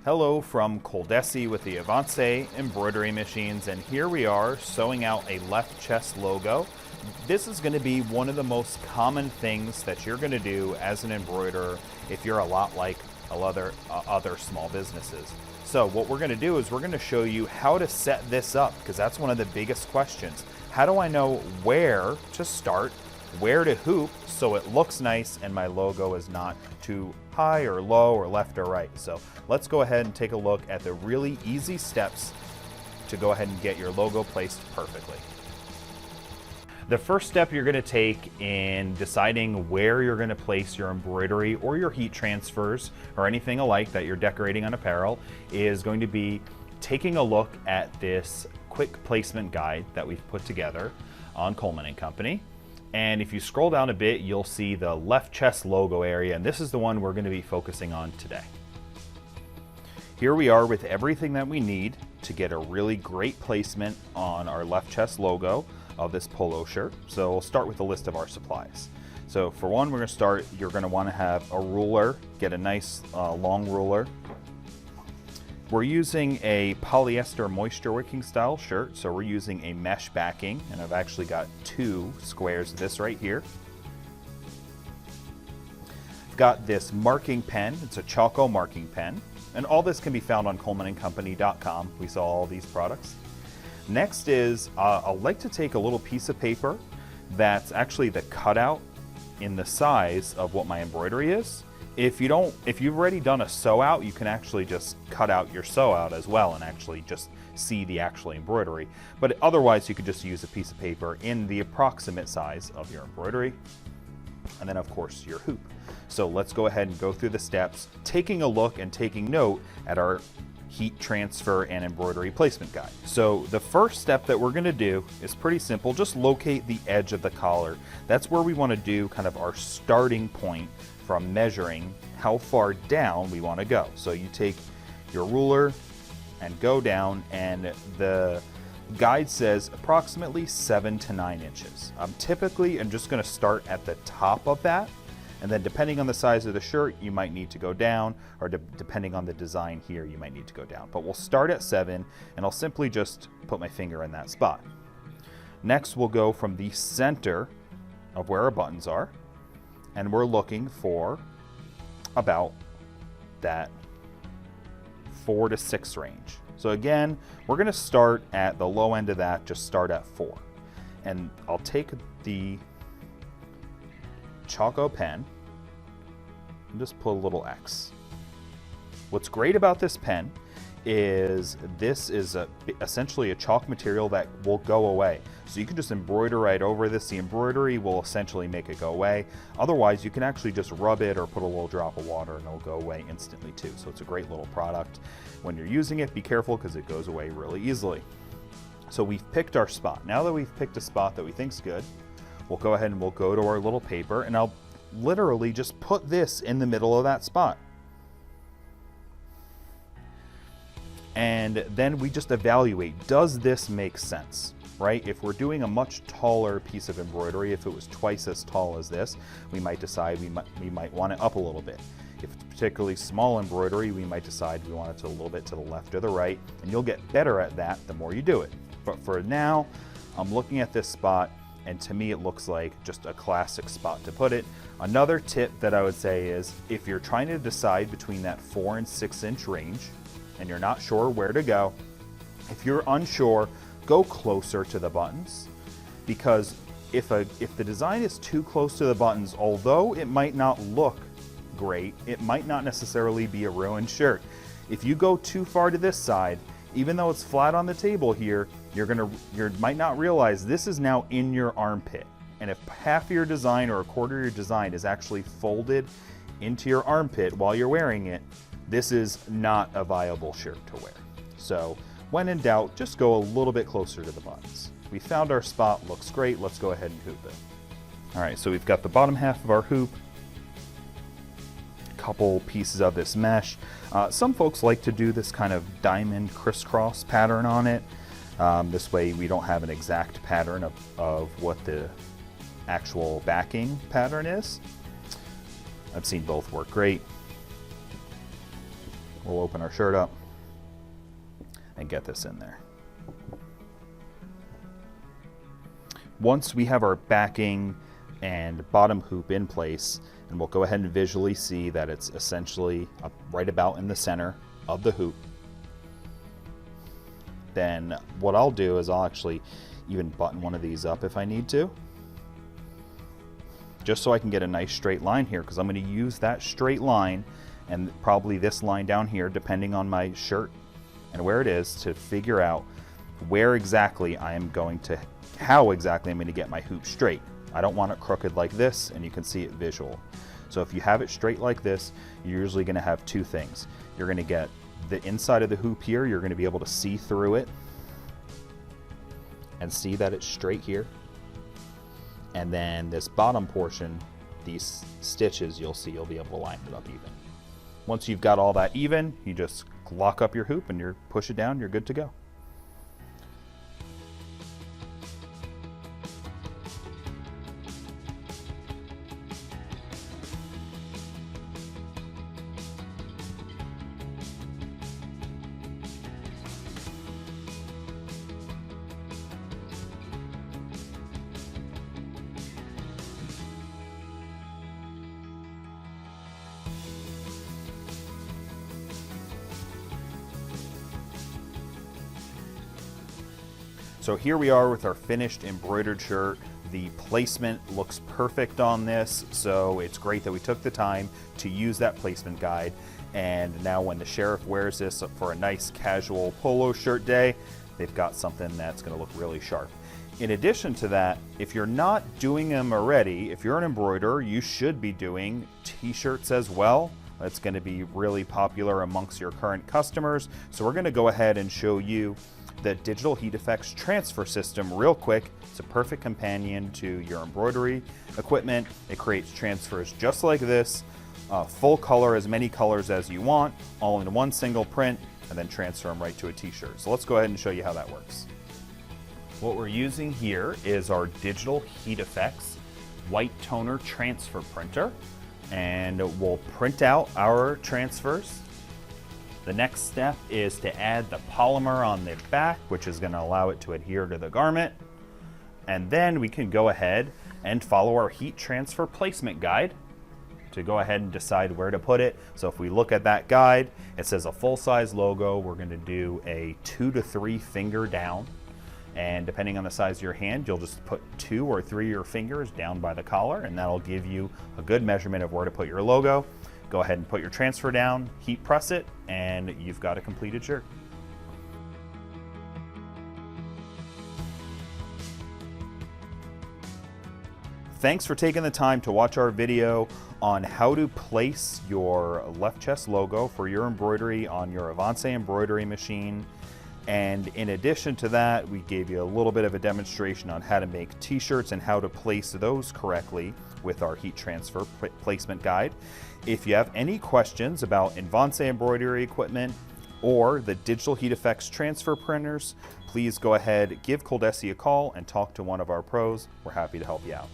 Hello from ColDesi with the Avance embroidery machines, and here we are sewing out a left chest logo. This is going to be one of the most common things that you're going to do as an embroiderer if you're a lot like other small businesses. So what we're going to do is we're going to show you how to set this up, because that's one of the biggest questions. How do I know where to start, where to hoop so it looks nice and my logo is not too high or low or left or right? So let's go ahead and take a look at the really easy steps to go ahead and get your logo placed perfectly. The first step you're going to take in deciding where you're going to place your embroidery or your heat transfers or anything alike that you're decorating on apparel is going to be taking a look at this quick placement guide that we've put together on Colman and Company. And if you scroll down a bit, you'll see the left chest logo area, and this is the one we're going to be focusing on today. Here we are with everything that we need to get a really great placement on our left chest logo of this polo shirt. So we'll start with a list of our supplies. So for one, we're going to start, you're going to want to have a ruler, get a nice long ruler. We're using a polyester moisture wicking style shirt, so we're using a mesh backing, and I've actually got 2 squares of this right here. I've got this marking pen, it's a Chako marking pen, and all this can be found on colmanandcompany.com. We sell all these products. Next is, I like to take a little piece of paper that's actually the cutout in the size of what my embroidery is. If you've already done a sew out, you can actually just cut out your sew out as well and actually just see the actual embroidery. But otherwise, you could just use a piece of paper in the approximate size of your embroidery. And then of course your hoop. So let's go ahead and go through the steps, taking a look and taking note at our heat transfer and embroidery placement guide. So the first step that we're going to do is pretty simple. Just locate the edge of the collar. That's where we want to do kind of our starting point from measuring how far down we want to go. So you take your ruler and go down, and the guide says approximately 7 to 9 inches. I'm just going to start at the top of that, and then depending on the size of the shirt, you might need to go down, or depending on the design here, you might need to go down. But we'll start at 7, and I'll simply just put my finger in that spot. Next, we'll go from the center of where our buttons are, and we're looking for about that 4 to 6 range. So again, we're going to start at the low end of that, just start at 4. And I'll take the Chako pen and just put a little X. What's great about this pen is this is essentially a chalk material that will go away. So you can just embroider right over this. The embroidery will essentially make it go away. Otherwise, you can actually just rub it or put a little drop of water and it'll go away instantly too. So it's a great little product. When you're using it, be careful because it goes away really easily. So we've picked our spot. Now that we've picked a spot that we think's good, we'll go ahead and we'll go to our little paper, and I'll literally just put this in the middle of that spot. And then we just evaluate, does this make sense, right? If we're doing a much taller piece of embroidery, if it was twice as tall as this, we might decide we might want it up a little bit. If it's particularly small embroidery, we might decide we want it a little bit to the left or the right, and you'll get better at that the more you do it. But for now, I'm looking at this spot, and to me it looks like just a classic spot to put it. Another tip that I would say is, if you're trying to decide between that 4 and 6 inch range, and you're not sure where to go, if you're unsure, go closer to the buttons, because if the design is too close to the buttons, although it might not look great, it might not necessarily be a ruined shirt. If you go too far to this side, even though it's flat on the table here, you might not realize this is now in your armpit. And if half of your design or a quarter of your design is actually folded into your armpit while you're wearing it, this is not a viable shirt to wear. So when in doubt, just go a little bit closer to the buttons. We found our spot, looks great, let's go ahead and hoop it. All right, so we've got the bottom half of our hoop, a couple pieces of this mesh. Some folks like to do this kind of diamond crisscross pattern on it. This way we don't have an exact pattern of what the actual backing pattern is. I've seen both work great. We'll open our shirt up and get this in there. Once we have our backing and bottom hoop in place, and we'll go ahead and visually see that it's essentially right about in the center of the hoop, then what I'll do is I'll actually even button one of these up if I need to, just so I can get a nice straight line here, because I'm going to use that straight line and probably this line down here, depending on my shirt and where it is, to figure out where exactly I am going to, how exactly I'm going to get my hoop straight. I don't want it crooked like this, and you can see it visual. So if you have it straight like this, you're usually going to have two things. You're going to get the inside of the hoop here, you're going to be able to see through it and see that it's straight here. And then this bottom portion, these stitches, you'll see you'll be able to line it up even. Once you've got all that even, you just lock up your hoop and you push it down, you're good to go. So here we are with our finished embroidered shirt. The placement looks perfect on this, so it's great that we took the time to use that placement guide. And now when the sheriff wears this for a nice casual polo shirt day, they've got something that's going to look really sharp. In addition to that, if you're not doing them already, if you're an embroiderer, you should be doing t-shirts as well. That's going to be really popular amongst your current customers. So we're going to go ahead and show you the DigitalHeat FX Transfer System real quick. It's a perfect companion to your embroidery equipment. It creates transfers just like this, full color, as many colors as you want, all in one single print, and then transfer them right to a t-shirt. So let's go ahead and show you how that works. What we're using here is our DigitalHeat FX white toner transfer printer, and we'll print out our transfers. The next step is to add the polymer on the back, which is going to allow it to adhere to the garment. And then we can go ahead and follow our heat transfer placement guide to go ahead and decide where to put it. So if we look at that guide, it says a full-size logo. We're going to do a 2 to 3 finger down. And depending on the size of your hand, you'll just put 2 or 3 of your fingers down by the collar, and that'll give you a good measurement of where to put your logo. Go ahead and put your transfer down, heat press it, and you've got a completed shirt. Thanks for taking the time to watch our video on how to place your left chest logo for your embroidery on your Avance embroidery machine. And in addition to that, we gave you a little bit of a demonstration on how to make t-shirts and how to place those correctly with our heat transfer placement guide. If you have any questions about Avance embroidery equipment or the DigitalHeat FX transfer printers, please go ahead, give ColDesi a call and talk to one of our pros. We're happy to help you out.